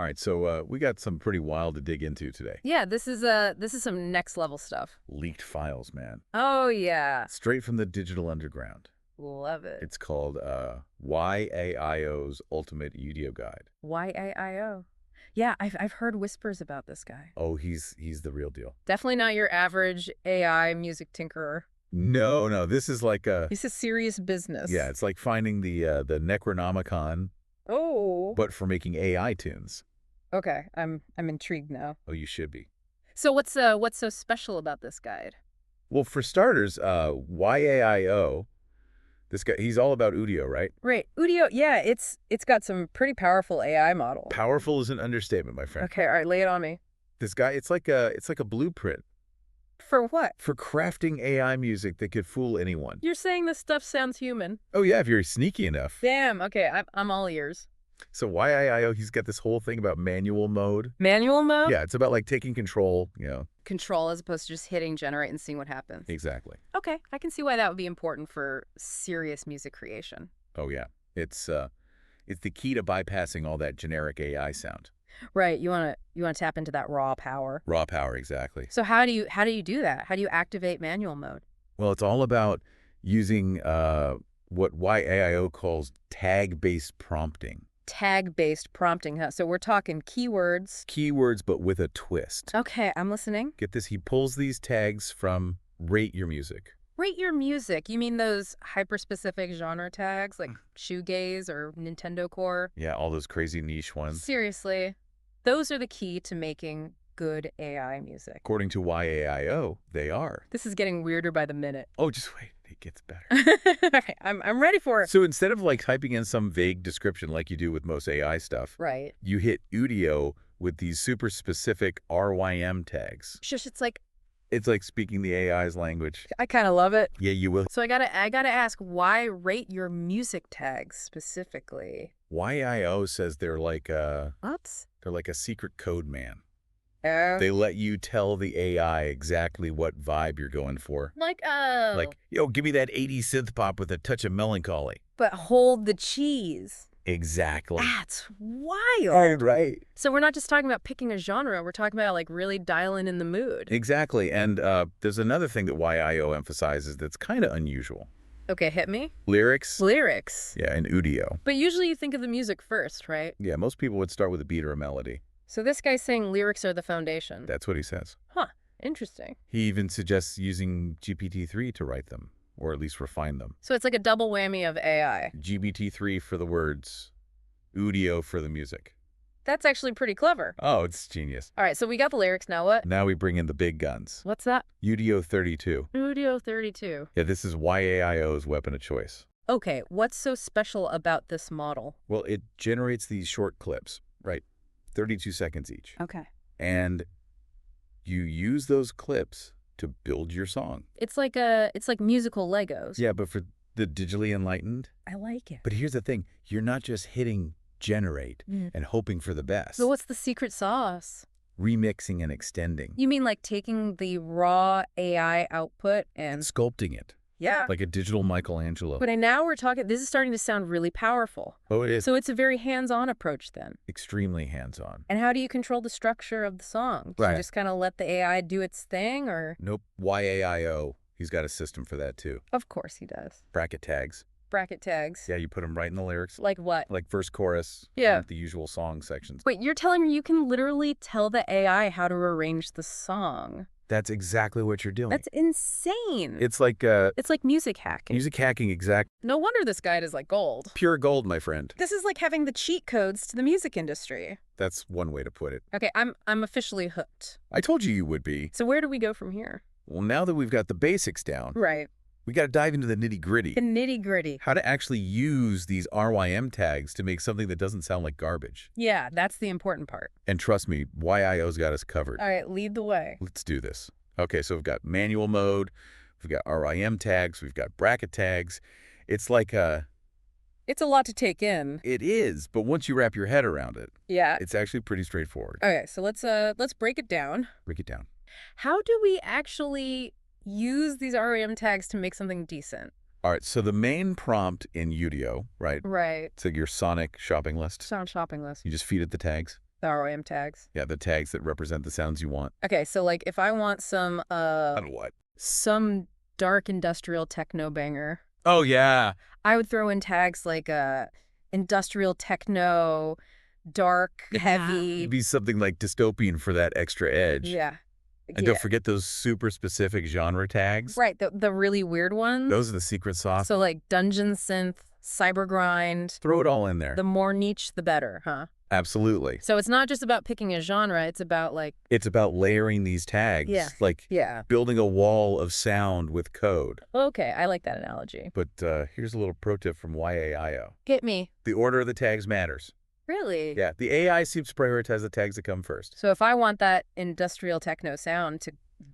All right, so we got some pretty wild to dig into today. Yeah, this is some next level stuff. Leaked files, man. Oh yeah. Straight from the digital underground. Love it. It's called YAIO's Ultimate Udio Guide. YAIO. Yeah, I've heard whispers about this guy. Oh, he's the real deal. Definitely not your average AI music tinkerer. No, this is like He's a serious business. yeah, it's like finding the Necronomicon, Oh. but for making AI tunes. Okay, I'm intrigued now. Oh, you should be. So what's so special about this guide? Well, for starters, YAIO, this guy, he's all about Udio, right? Right, Udio. Yeah, it's got some pretty powerful AI model. Powerful is an understatement, my friend. Okay, all right, lay it on me. This guy, it's like a blueprint For what? for crafting AI music that could fool anyone. You're saying this stuff sounds human. Oh yeah, if you're sneaky enough. Damn. Okay, I'm all ears. So YAIO, he's got this whole thing about manual mode. Manual mode? Yeah, it's about like taking control, Control as opposed to just hitting generate and seeing what happens. Exactly. Okay, I can see why that would be important for serious music creation. Oh yeah. It's the key to bypassing all that generic AI sound. Right, you want to tap into that raw power. Raw power, exactly. So how do you do that? How do you activate manual mode? Well, it's all about using what YAIO calls tag-based prompting. Tag-based prompting, huh? So we're talking keywords. Keywords, but with a twist. Okay, I'm listening. Get this, he pulls these tags from Rate Your Music. Rate your music. You mean those hyper-specific genre tags like shoegaze or Nintendo core? Yeah, all those crazy niche ones. Seriously, those are the key to making good AI music. According to YAIO, they are. This is getting weirder by the minute. Oh, just wait. It gets better. Okay, I'm ready for it. So instead of like typing in some vague description like you do with most AI stuff, Right. you hit Udio with these super specific RYM tags. Shush, It's like speaking the AI's language. I kind of love it. Yeah, you will. So I gotta ask, why rate your music tags specifically? YAIO says they're like a secret code man. Oh. They let you tell the AI exactly what vibe you're going for. Like, Yo, give me that 80s synth pop with a touch of melancholy. but hold the cheese. Exactly. That's wild. Right. So we're not just talking about picking a genre. We're talking about like really dialing in the mood. Exactly. And there's another thing that YAIO emphasizes that's kind of unusual. Okay, hit me. Lyrics. Lyrics. Yeah, and Udio. But usually you think of the music first, right? Yeah, most people would start with a beat or a melody. So this guy's saying lyrics are the foundation. That's what he says. Huh. Interesting. He even suggests using GPT-3 to write them, or at least refine them. So it's like a double whammy of AI. GPT-3 for the words, Udio for the music. That's actually pretty clever. Oh, it's genius. All right, so we got the lyrics. Now what? Now we bring in the big guns. What's that? Udio 32. Udio 32. Yeah, this is YAIO's weapon of choice. Okay, what's so special about this model? Well, it generates these short clips, right? 32 seconds each. Okay. And you use those clips to build your song. It's like musical Legos. Yeah, but for the digitally enlightened. I like it. But here's the thing. You're not just hitting generate and hoping for the best. So what's the secret sauce? Remixing and extending. You mean like taking the raw AI output and Sculpting it. Yeah. Like a digital Michelangelo. But now we're talking, this is starting to sound really powerful. Oh, it is. So it's a very hands-on approach then. Extremely hands-on. And how do you control the structure of the song? Do Right. you just kind of let the AI do its thing, or? Nope. YAIO. He's got a system for that too. Of course he does. Bracket tags. Bracket tags. Yeah, you put them right in the lyrics. Like what? Like verse, chorus. Yeah. The usual song sections. Wait, you're telling me you can literally tell the AI how to arrange the song? That's exactly what you're doing. That's insane. It's like music hacking. music hacking, exact. No wonder this guide is like gold. Pure gold, my friend. This is like having the cheat codes to the music industry. That's one way to put it. Okay, I'm officially hooked. I told you would be. So where do we go from here? Well, now that we've got the basics down, Right. we got to dive into the nitty-gritty. The nitty-gritty. How to actually use these RYM tags to make something that doesn't sound like garbage. Yeah, that's the important part. And trust me, YAIO's got us covered. All right, lead the way. Let's do this. Okay, so we've got manual mode, we've got RYM tags, we've got bracket tags. It's like It's a lot to take in. it is, but once you wrap your head around it, Yeah. it's actually pretty straightforward. Okay, so let's break it down. Break it down. How do we actually use these REM tags to make something decent? All right, so the main prompt in Udio, right? Right. It's like your Sonic shopping list. Sound shopping list. You just feed it the tags, The ROM tags. Yeah, the tags that represent the sounds you want. Okay, so like if I want What? some dark industrial techno banger, Oh, yeah. I would throw in tags like industrial techno, dark, heavy. It'd be something like dystopian for that extra edge. Yeah. And don't forget those super specific genre tags. Right, the really weird ones. Those are the secret sauce. So like dungeon synth, cyber grind. Throw it all in there. The more niche, the better, huh? Absolutely. So it's not just about picking a genre, it's about like... It's about layering these tags. Yeah. Like building a wall of sound with code. Okay, I like that analogy. But here's a little pro tip from YAIO. Hit me. The order of the tags matters. Really? Yeah, the AI seems to prioritize the tags that come first. So if I want that industrial techno sound to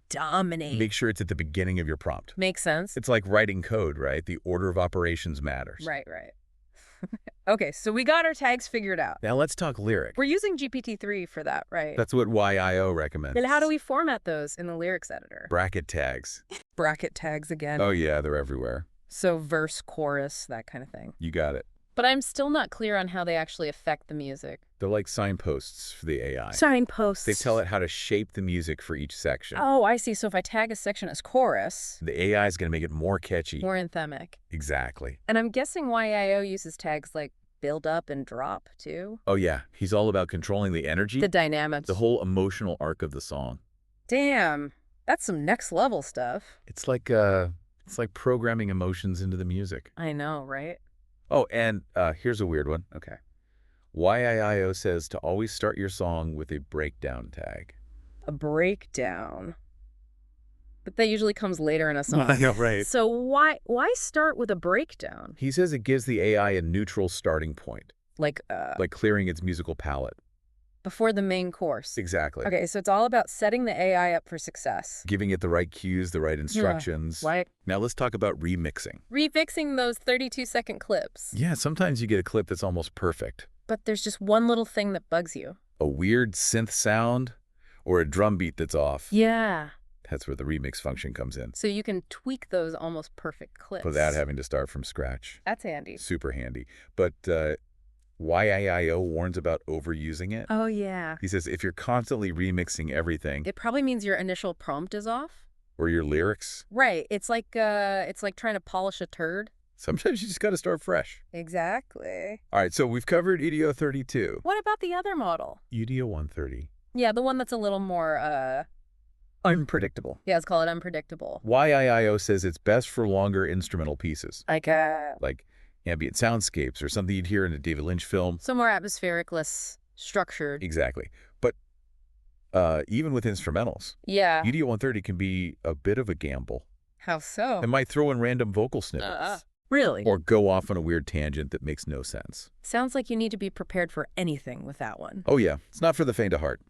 dominate... Make sure it's at the beginning of your prompt. Makes sense. It's like writing code, right? The order of operations matters. Right. Okay, so we got our tags figured out. Now let's talk lyric. We're using GPT-3 for that, right? That's what YAIO recommends. Then how do we format those in the lyrics editor? Bracket tags. Bracket tags again. Oh yeah, they're everywhere. So verse, chorus, that kind of thing. You got it. But I'm still not clear on how they actually affect the music. They're like signposts for the AI. Signposts. They tell it how to shape the music for each section. Oh, I see. So if I tag a section as chorus... The AI is going to make it more catchy. More anthemic. Exactly. And I'm guessing YAIO uses tags like build up and drop, too? Oh yeah, he's all about controlling the energy. The dynamics. The whole emotional arc of the song. Damn, that's some next level stuff. It's like programming emotions into the music. I know, right? Oh, and here's a weird one. Okay. YAIO says to always start your song with a breakdown tag. A breakdown. But that usually comes later in a song. I know, right. So why start with a breakdown? He says it gives the AI a neutral starting point. Like clearing its musical palette. Before the main course. Exactly. Okay, so it's all about setting the AI up for success. Giving it the right cues, the right instructions. Why? Now let's talk about remixing. Remixing those 32-second clips. Yeah, sometimes you get a clip that's almost perfect. But there's just one little thing that bugs you. A weird synth sound or a drum beat that's off. Yeah. That's where the remix function comes in. So you can tweak those almost perfect clips. Without having to start from scratch. That's handy. Super handy. But YAIO warns about overusing it. Oh, yeah. He says if you're constantly remixing everything... It probably means your initial prompt is off. Or your lyrics. Right. It's like trying to polish a turd. Sometimes you just got to start fresh. Exactly. All right, so we've covered Udio 32. What about the other model? Udio 130. Yeah, the one that's a little more, unpredictable. Yeah, let's call it unpredictable. YAIO says it's best for longer instrumental pieces. Like ambient soundscapes or something you'd hear in a David Lynch film. So more atmospheric, less structured. Exactly. But even with instrumentals, yeah, Udio 130 can be a bit of a gamble. How so? It might throw in random vocal snippets. Really? Or go off on a weird tangent that makes no sense. Sounds like you need to be prepared for anything with that one. Oh yeah, it's not for the faint of heart.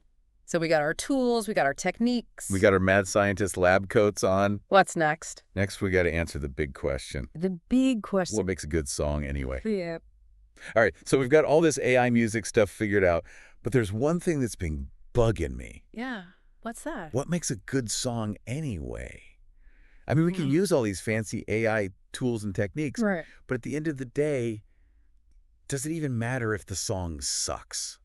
So we got our tools, we got our techniques. We got our mad scientist lab coats on. What's next? Next, we got to answer the big question. The big question. What makes a good song anyway? Yeah. All right, so we've got all this AI music stuff figured out, but there's one thing that's been bugging me. Yeah. What's that? What makes a good song anyway? I mean, we can use all these fancy AI tools and techniques, right, but at the end of the day, does it even matter if the song sucks?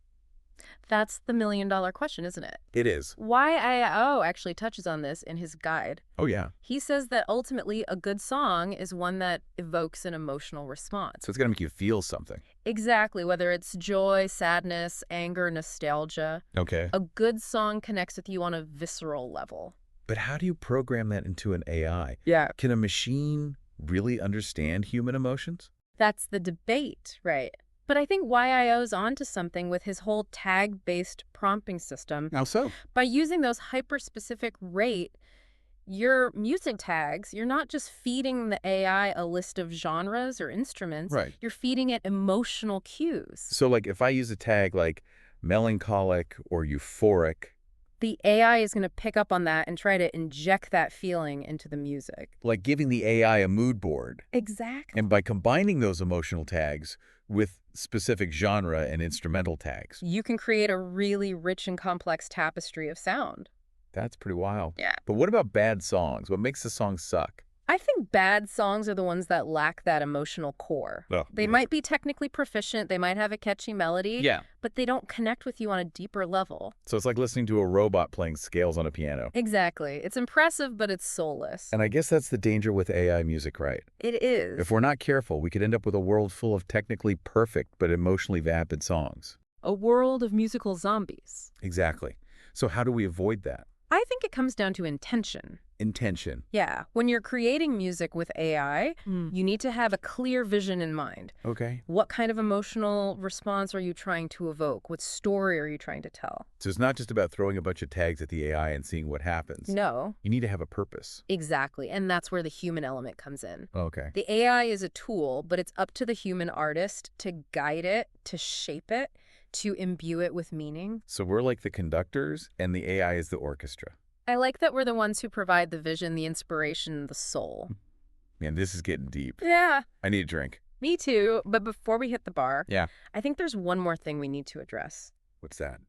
That's the million-dollar question, isn't it? It is. YAIO actually touches on this in his guide. Oh, yeah. He says that ultimately a good song is one that evokes an emotional response. So it's going to make you feel something. Exactly, whether it's joy, sadness, anger, nostalgia. Okay. A good song connects with you on a visceral level. But how do you program that into an AI? Yeah. Can a machine really understand human emotions? That's the debate, right? But I think YAIO's onto something with his whole tag-based prompting system. How so? By using those hyper-specific rate, your music tags, you're not just feeding the AI a list of genres or instruments. Right. You're feeding it emotional cues. So, like, if I use a tag like melancholic or euphoric, the AI is going to pick up on that and try to inject that feeling into the music. Like giving the AI a mood board. Exactly. And by combining those emotional tags with specific genre and instrumental tags, you can create a really rich and complex tapestry of sound. That's pretty wild. Yeah. But what about bad songs? What makes a song suck? I think bad songs are the ones that lack that emotional core. Oh, They might be technically proficient, they might have a catchy melody, yeah. but they don't connect with you on a deeper level. So it's like listening to a robot playing scales on a piano. Exactly. It's impressive, but it's soulless. And I guess that's the danger with AI music, right? It is. If we're not careful, we could end up with a world full of technically perfect but emotionally vapid songs. A world of musical zombies. Exactly. So how do we avoid that? I think it comes down to intention. Intention. Yeah, when you're creating music with AI, you need to have a clear vision in mind. Okay. What kind of emotional response are you trying to evoke? What story are you trying to tell? So it's not just about throwing a bunch of tags at the AI and seeing what happens. No. You need to have a purpose. Exactly, and that's where the human element comes in. Okay. The AI is a tool, but it's up to the human artist to guide it, to shape it, to imbue it with meaning. So we're like the conductors and the AI is the orchestra. I like that we're the ones who provide the vision, the inspiration, the soul. Man, this is getting deep. Yeah, I need a drink. me too. But before we hit the bar, Yeah. I think there's one more thing we need to address. What's that?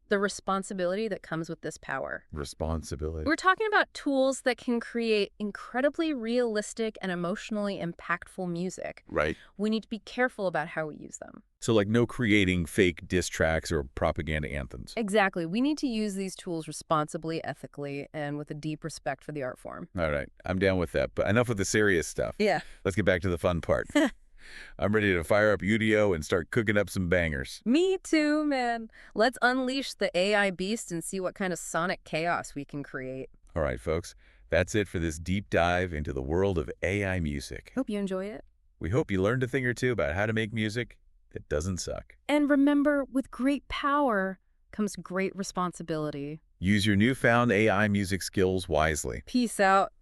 The responsibility that comes with this power. Responsibility. We're talking about tools that can create incredibly realistic and emotionally impactful music. Right. We need to be careful about how we use them. So like no creating fake diss tracks or propaganda anthems. Exactly. We need to use these tools responsibly, ethically, and with a deep respect for the art form. All right. I'm down with that. But enough with the serious stuff. Yeah. Let's get back to the fun part. I'm ready to fire up Udio and start cooking up some bangers. Me too, man. Let's unleash the AI beast and see what kind of sonic chaos we can create. All right, folks. That's it for this deep dive into the world of AI music. Hope you enjoyed it. We hope you learned a thing or two about how to make music that doesn't suck. And remember, with great power comes great responsibility. Use your newfound AI music skills wisely. Peace out.